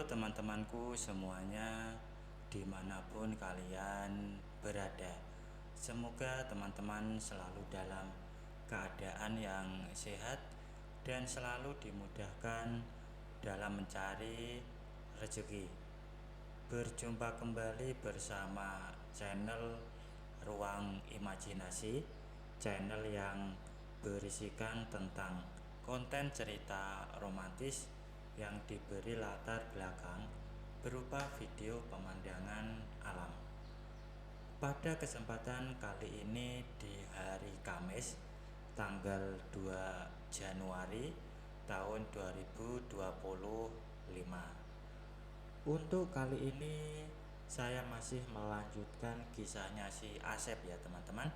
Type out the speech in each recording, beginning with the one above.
teman-temanku semuanya, dimanapun kalian berada. Semoga teman-teman selalu dalam keadaan yang sehat dan selalu dimudahkan dalam mencari rezeki. Berjumpa kembali bersama channel Ruang Imajinasi, channel yang berisikan tentang konten cerita romantis yang diberi latar belakang berupa video pemandangan alam. Pada kesempatan kali ini di hari Kamis tanggal 2 Januari tahun 2025. Untuk kali ini saya masih melanjutkan kisahnya si Asep ya teman-teman,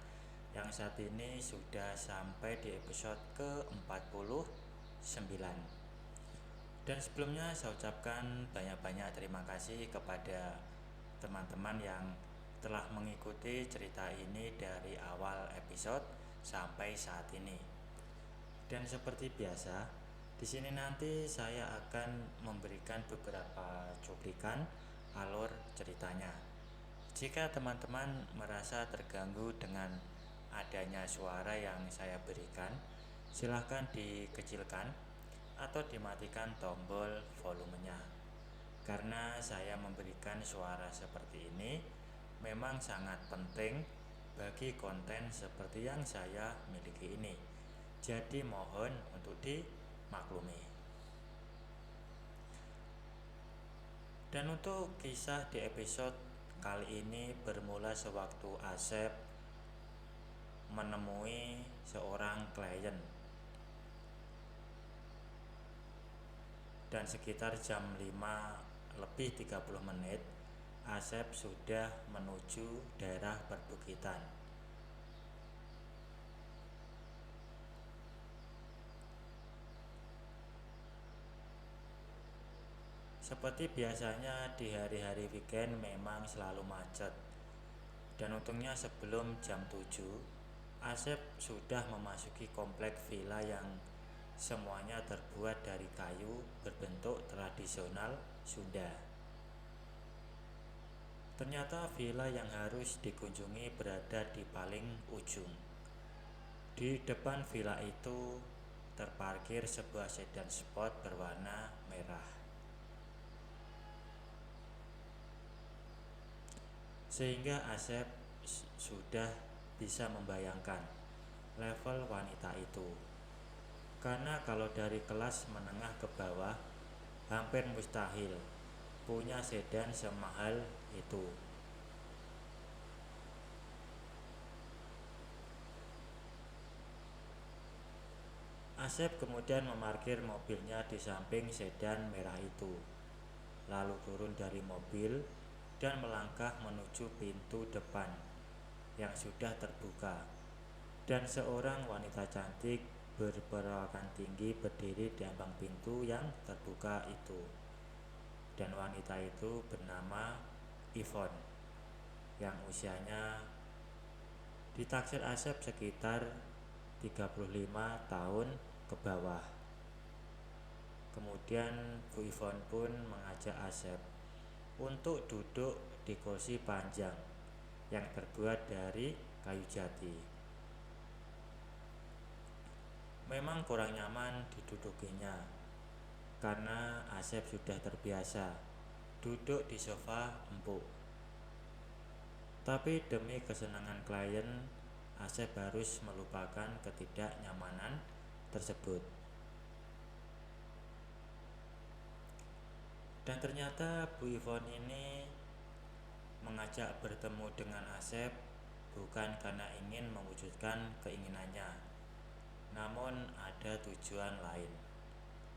yang saat ini sudah sampai di episode ke-49. Dan sebelumnya saya ucapkan banyak-banyak terima kasih kepada teman-teman yang telah mengikuti cerita ini dari awal episode sampai saat ini. Dan seperti biasa, di sini nanti saya akan memberikan beberapa cuplikan alur ceritanya. Jika teman-teman merasa terganggu dengan adanya suara yang saya berikan, silahkan dikecilkan atau dimatikan tombol volumenya. Karena saya memberikan suara seperti ini memang sangat penting bagi konten seperti yang saya miliki ini. Jadi mohon untuk dimaklumi. Dan untuk kisah di episode kali ini bermula sewaktu Asep menemui seorang klien. Dan sekitar jam 5:30 Asep sudah menuju daerah perbukitan. Seperti biasanya di hari-hari weekend memang selalu macet. Dan untungnya sebelum jam 7 Asep sudah memasuki komplek villa yang semuanya terbuat dari kayu berbentuk tradisional Sunda. Ternyata villa yang harus dikunjungi berada di paling ujung. Di depan villa itu terparkir sebuah sedan sport berwarna merah. Sehingga Asep sudah bisa membayangkan level wanita itu. Karena kalau dari kelas menengah ke bawah hampir mustahil punya sedan semahal itu. Asep kemudian memarkir mobilnya di samping sedan merah itu, lalu turun dari mobil dan melangkah menuju pintu depan yang sudah terbuka. Dan seorang wanita cantik berperawakan tinggi berdiri di ambang pintu yang terbuka itu. Dan wanita itu bernama Yvonne, yang usianya ditaksir Asep sekitar 35 tahun ke bawah. Kemudian Bu Yvonne pun mengajak Asep untuk duduk di kursi panjang yang terbuat dari kayu jati. Memang kurang nyaman didudukinya karena Asep sudah terbiasa duduk di sofa empuk. Tapi demi kesenangan klien, Asep harus melupakan ketidaknyamanan tersebut. Dan ternyata Bu Yvonne ini mengajak bertemu dengan Asep bukan karena ingin mewujudkan keinginannya, namun ada tujuan lain.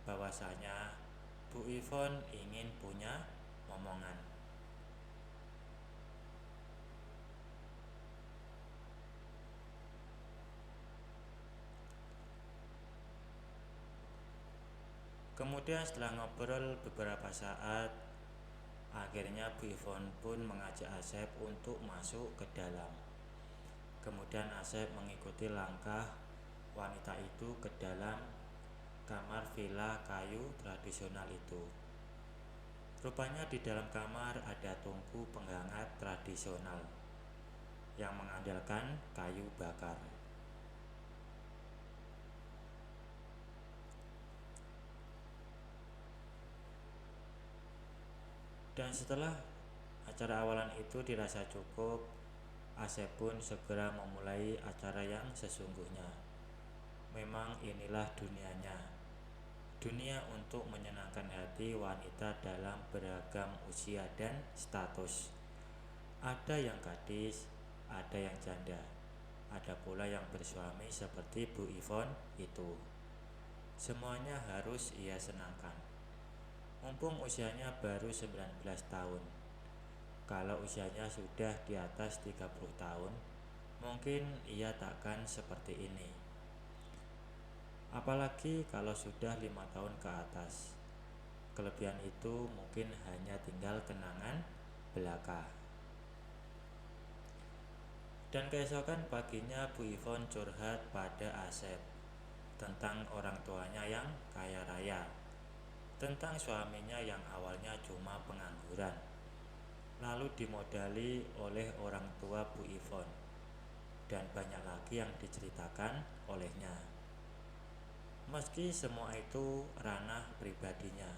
Bahwasanya Bu Yvonne ingin punya momongan. Kemudian setelah ngobrol beberapa saat, akhirnya Bu Yvonne pun mengajak Asep untuk masuk ke dalam. Kemudian Asep mengikuti langkah wanita itu ke dalam kamar villa kayu tradisional itu. Rupanya di dalam kamar ada tungku penghangat tradisional yang mengandalkan kayu bakar. Dan setelah acara awalan itu dirasa cukup, Asep pun segera memulai acara yang sesungguhnya. Memang inilah dunianya. Dunia untuk menyenangkan hati wanita dalam beragam usia dan status. Ada yang gadis, ada yang janda, ada pula yang bersuami seperti Bu Ivon itu. Semuanya harus ia senangkan. Mumpung usianya baru 19 tahun. Kalau usianya sudah di atas 30 tahun, mungkin ia takkan seperti ini. Apalagi kalau sudah 5 tahun ke atas. Kelebihan itu mungkin hanya tinggal kenangan belaka. Dan keesokan paginya Bu Ivon curhat pada Asep tentang orang tuanya yang kaya raya, tentang suaminya yang awalnya cuma pengangguran, lalu dimodali oleh orang tua Bu Ivon, dan banyak lagi yang diceritakan olehnya. Meski semua itu ranah pribadinya.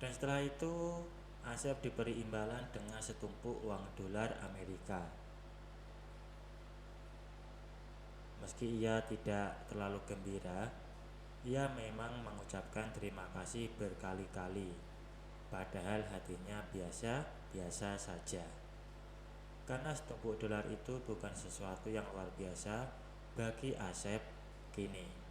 Dan setelah itu Asep diberi imbalan dengan setumpuk uang dolar Amerika. Meski ia tidak terlalu gembira, ia memang mengucapkan terima kasih berkali-kali. Padahal hatinya biasa-biasa saja. Karena setumpuk dolar itu bukan sesuatu yang luar biasa bagi Asep kini.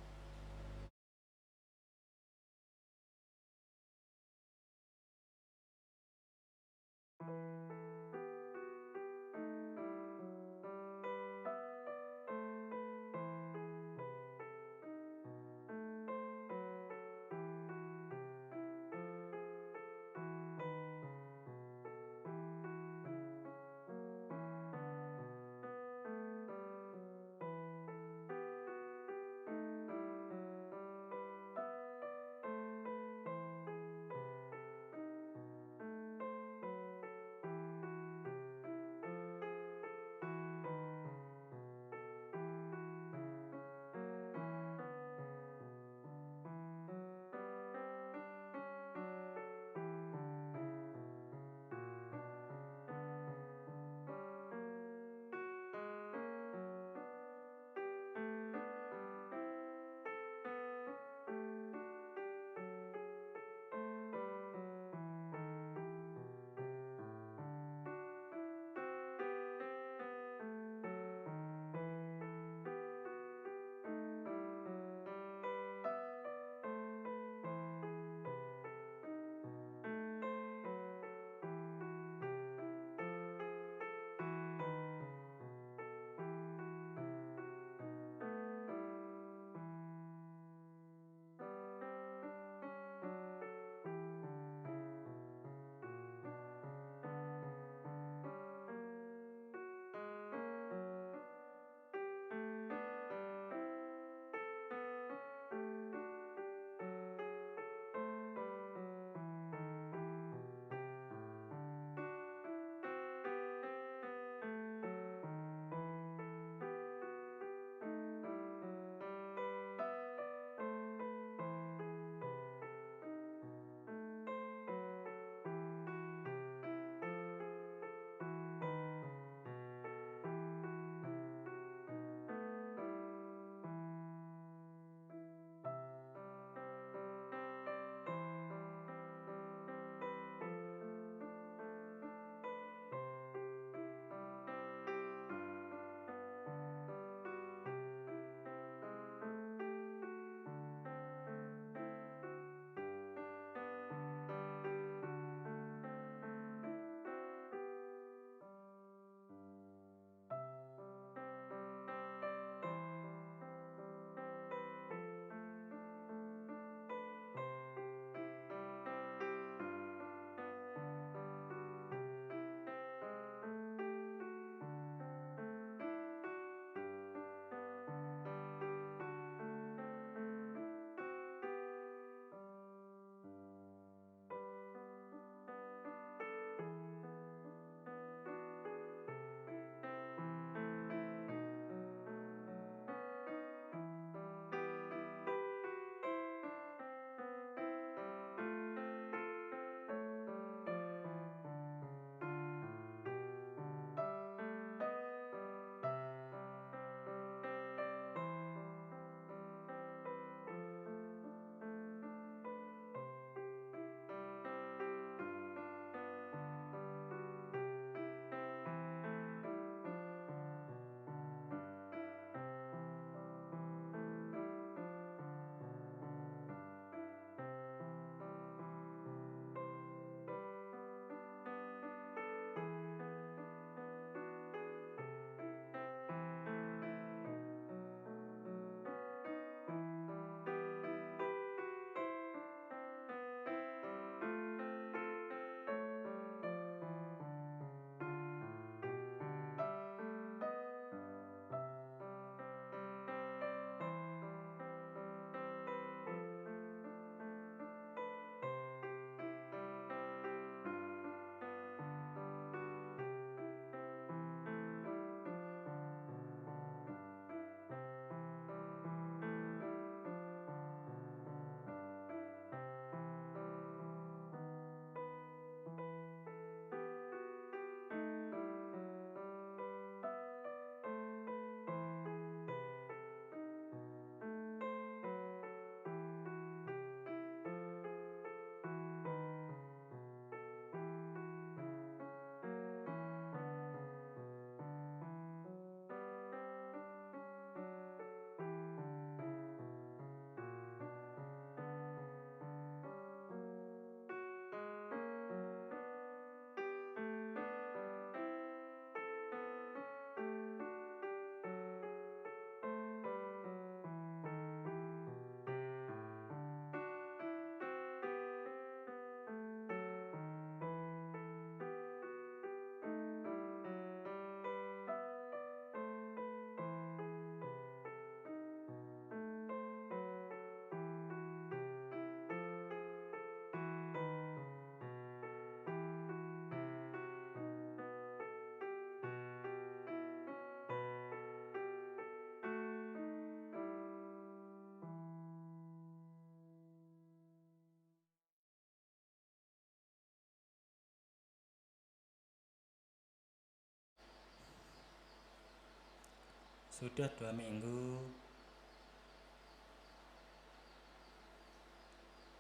Sudah 2 minggu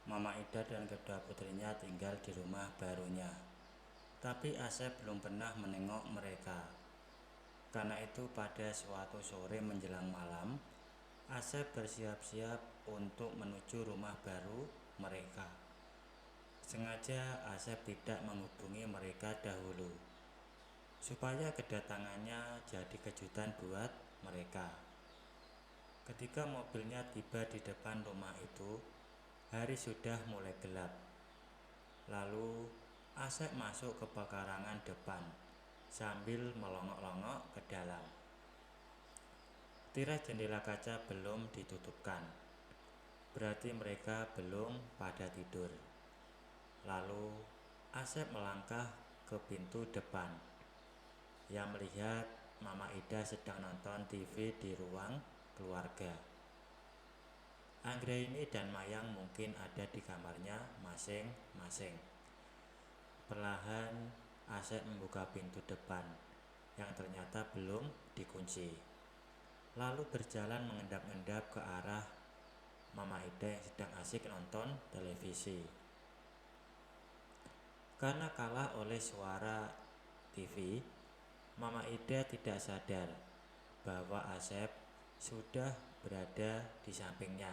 Mama Ida dan kedua putrinya tinggal di rumah barunya. Tapi Asep belum pernah menengok mereka. Karena itu pada suatu sore menjelang malam, Asep bersiap-siap untuk menuju rumah baru mereka. Sengaja Asep tidak menghubungi mereka dahulu, supaya kedatangannya jadi kejutan buat mereka. Ketika mobilnya tiba di depan rumah itu, hari sudah mulai gelap. Lalu Asep masuk ke pekarangan depan sambil melongok-longok ke dalam. Tirai jendela kaca belum ditutupkan, berarti mereka belum pada tidur. Lalu Asep melangkah ke pintu depan. Ia melihat Mama Ida sedang nonton TV di ruang keluarga. Anggraini dan Mayang mungkin ada di kamarnya masing-masing. Perlahan Asep membuka pintu depan yang ternyata belum dikunci. Lalu berjalan mengendap-endap ke arah Mama Ida yang sedang asik nonton televisi. Karena kalah oleh suara TV, Mama Ida tidak sadar bahwa Asep sudah berada di sampingnya.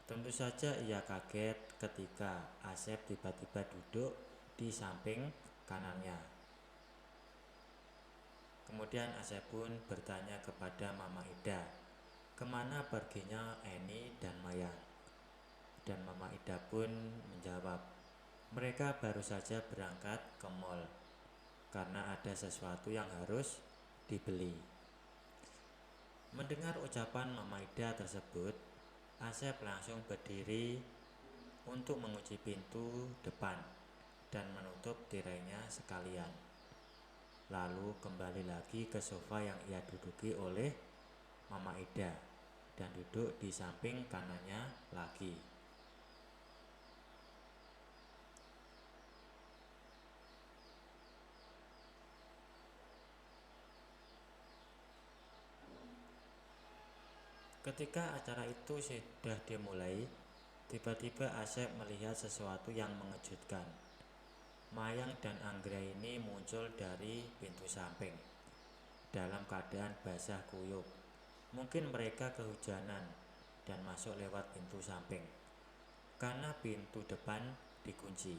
Tentu saja ia kaget ketika Asep tiba-tiba duduk di samping kanannya. Kemudian Asep pun bertanya kepada Mama Ida, kemana perginya Eni dan Mayang? Dan Mama Ida pun menjawab, mereka baru saja berangkat ke mall karena ada sesuatu yang harus dibeli. Mendengar ucapan Mama Ida tersebut, Asep langsung berdiri untuk mengunci pintu depan dan menutup tirainya sekalian. Lalu kembali lagi ke sofa yang ia duduki oleh Mama Ida dan duduk di samping kanannya lagi. Ketika acara itu sudah dimulai, tiba-tiba Asep melihat sesuatu yang mengejutkan. Mayang dan Anggraini muncul dari pintu samping dalam keadaan basah kuyup. Mungkin mereka kehujanan dan masuk lewat pintu samping karena pintu depan dikunci.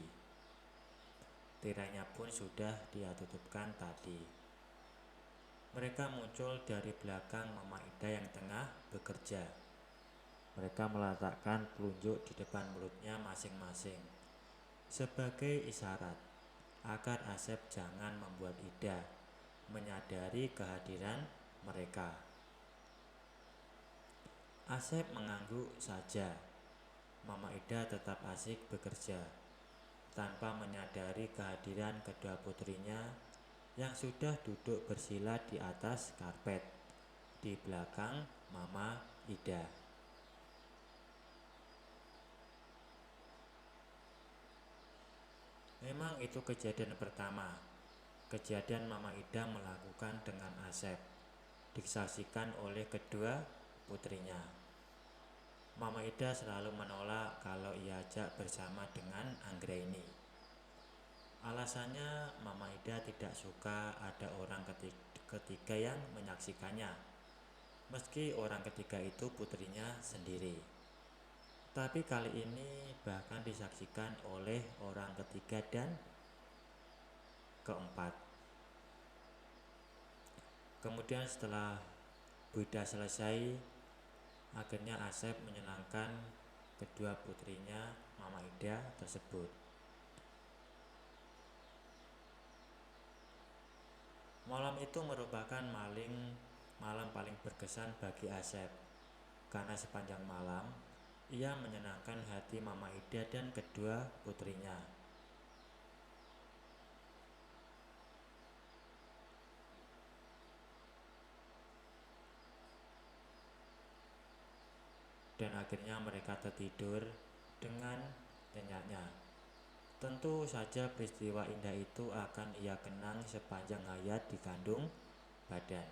Tirainya pun sudah dia tutupkan tadi. Mereka muncul dari belakang Mama Ida yang tengah bekerja. Mereka meletakkan telunjuk di depan mulutnya masing-masing sebagai isyarat agar Asep jangan membuat Ida menyadari kehadiran mereka. Asep mengangguk saja. Mama Ida tetap asik bekerja tanpa menyadari kehadiran kedua putrinya yang sudah duduk bersila di atas karpet di belakang Mama Ida. Memang itu kejadian pertama. Kejadian Mama Ida melakukan dengan Asep disaksikan oleh kedua putrinya. Mama Ida selalu menolak kalau ia ajak bersama dengan Anggraini. Alasannya Mama Ida tidak suka ada orang ketiga yang menyaksikannya, meski orang ketiga itu putrinya sendiri. Tapi kali ini bahkan disaksikan oleh orang ketiga dan keempat. Kemudian setelah Buddha selesai, akhirnya Asep menyenangkan kedua putrinya Mama Ida tersebut. Malam itu merupakan malam paling berkesan bagi Asep, karena sepanjang malam ia menyenangkan hati Mama Ida dan kedua putrinya. Dan akhirnya mereka tertidur dengan nyenyaknya. Tentu saja peristiwa indah itu akan ia kenang sepanjang hayat di kandung badan.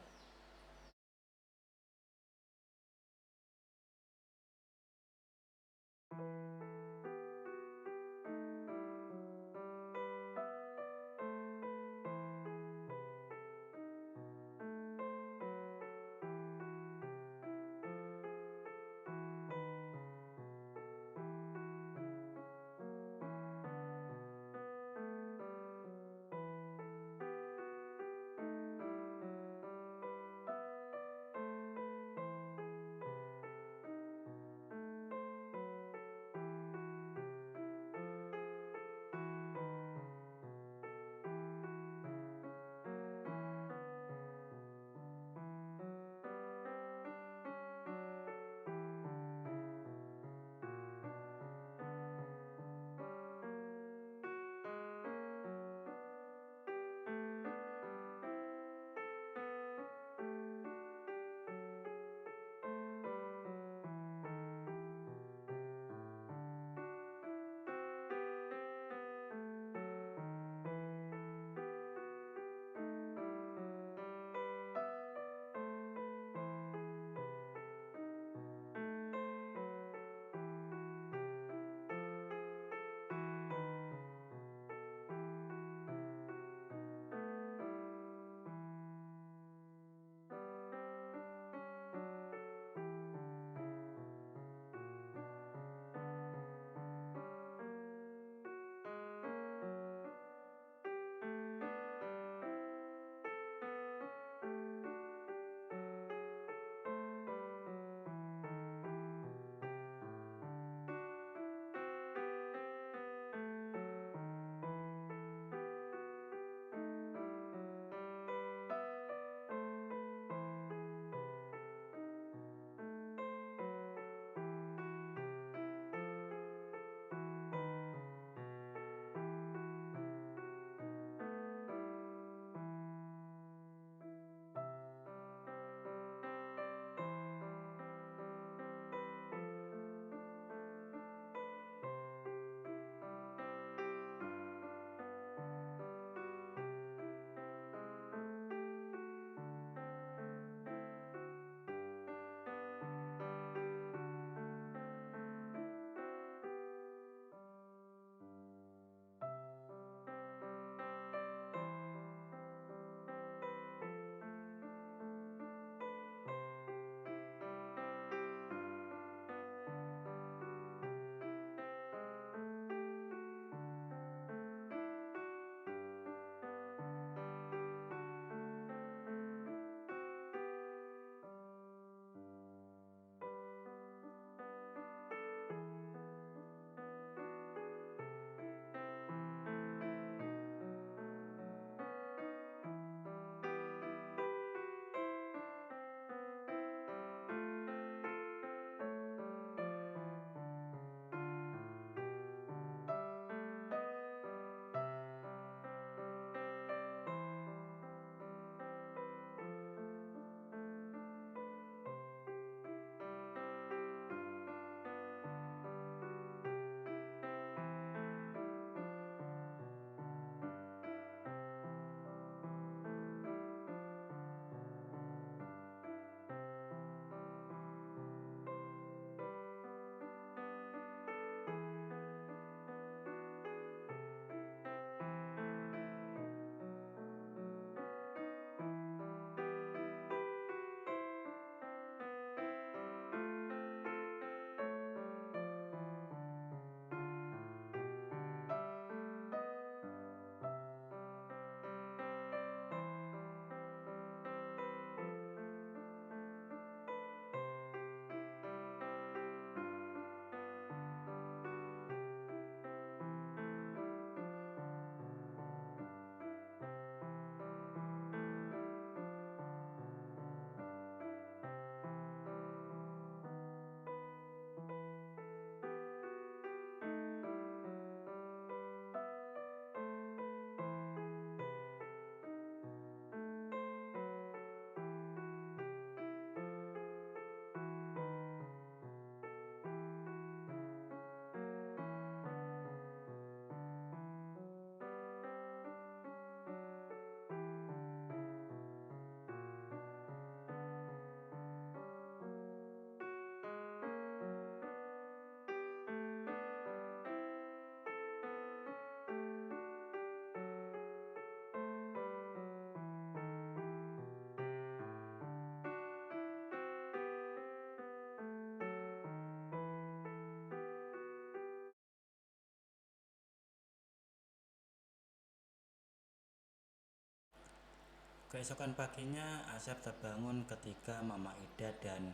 Keesokan paginya Asep terbangun ketika Mama Ida dan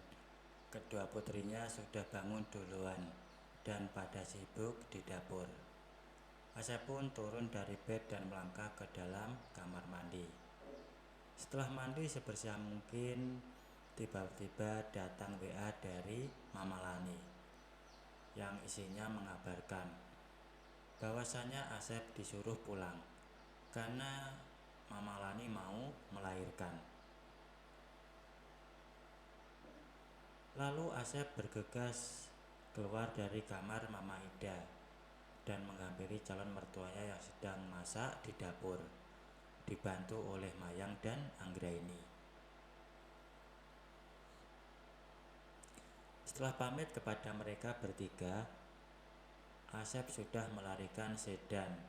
kedua putrinya sudah bangun duluan dan pada sibuk di dapur. Asep pun turun dari bed dan melangkah ke dalam kamar mandi. Setelah mandi sebersih mungkin, tiba-tiba datang WA dari Mama Lani yang isinya mengabarkan bahwasanya Asep disuruh pulang karena Mama Lani mau melahirkan. Lalu Asep bergegas keluar dari kamar Mama Ida dan menghampiri calon mertuanya yang sedang masak di dapur, dibantu oleh Mayang dan Anggraini. Setelah pamit kepada mereka bertiga, Asep sudah melarikan sedan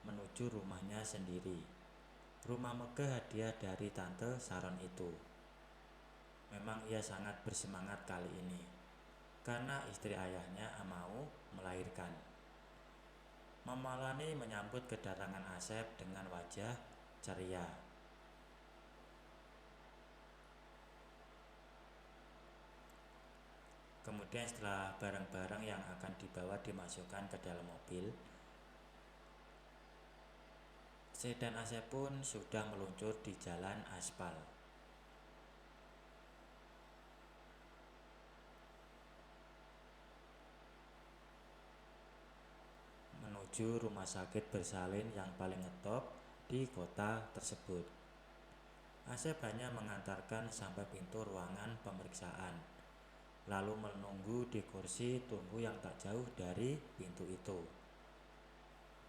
menuju rumahnya sendiri. Rumah megah hadiah dari Tante Saron itu. Memang ia sangat bersemangat kali ini karena istri ayahnya mau melahirkan. Mama Lani menyambut kedatangan Asep dengan wajah ceria. Kemudian setelah barang-barang yang akan dibawa dimasukkan ke dalam mobil, sedan Asep pun sudah meluncur di jalan aspal. Menuju rumah sakit bersalin yang paling ngetop di kota tersebut. Asep hanya mengantarkan sampai pintu ruangan pemeriksaan, lalu menunggu di kursi tunggu yang tak jauh dari pintu itu.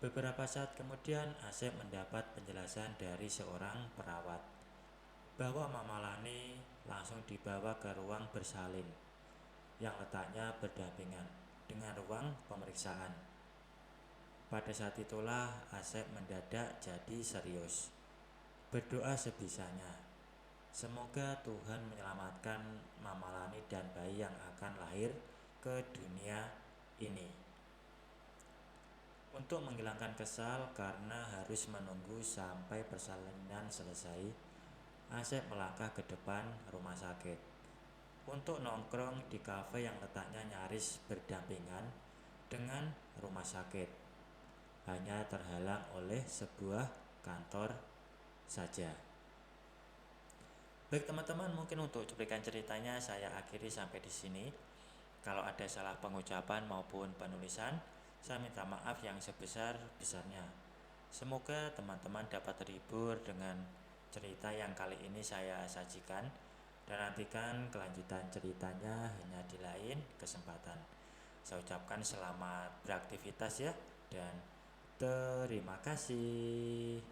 Beberapa saat kemudian Asep mendapat penjelasan dari seorang perawat bahwa Mama Lani langsung dibawa ke ruang bersalin yang letaknya berdampingan dengan ruang pemeriksaan. Pada saat itulah Asep mendadak jadi serius, berdoa sebisanya. Semoga Tuhan menyelamatkan Mama Lani dan bayi yang akan lahir ke dunia ini. Untuk menghilangkan kesal karena harus menunggu sampai persalinan selesai, Asep melangkah ke depan rumah sakit untuk nongkrong di kafe yang letaknya nyaris berdampingan dengan rumah sakit, hanya terhalang oleh sebuah kantor saja. Baik teman-teman, mungkin untuk cuplikan ceritanya saya akhiri sampai di sini. Kalau ada salah pengucapan maupun penulisan, saya minta maaf yang sebesar-besarnya. Semoga teman-teman dapat terhibur dengan cerita yang kali ini saya sajikan, dan nantikan kelanjutan ceritanya hanya di lain kesempatan. Saya ucapkan selamat beraktivitas ya, dan terima kasih.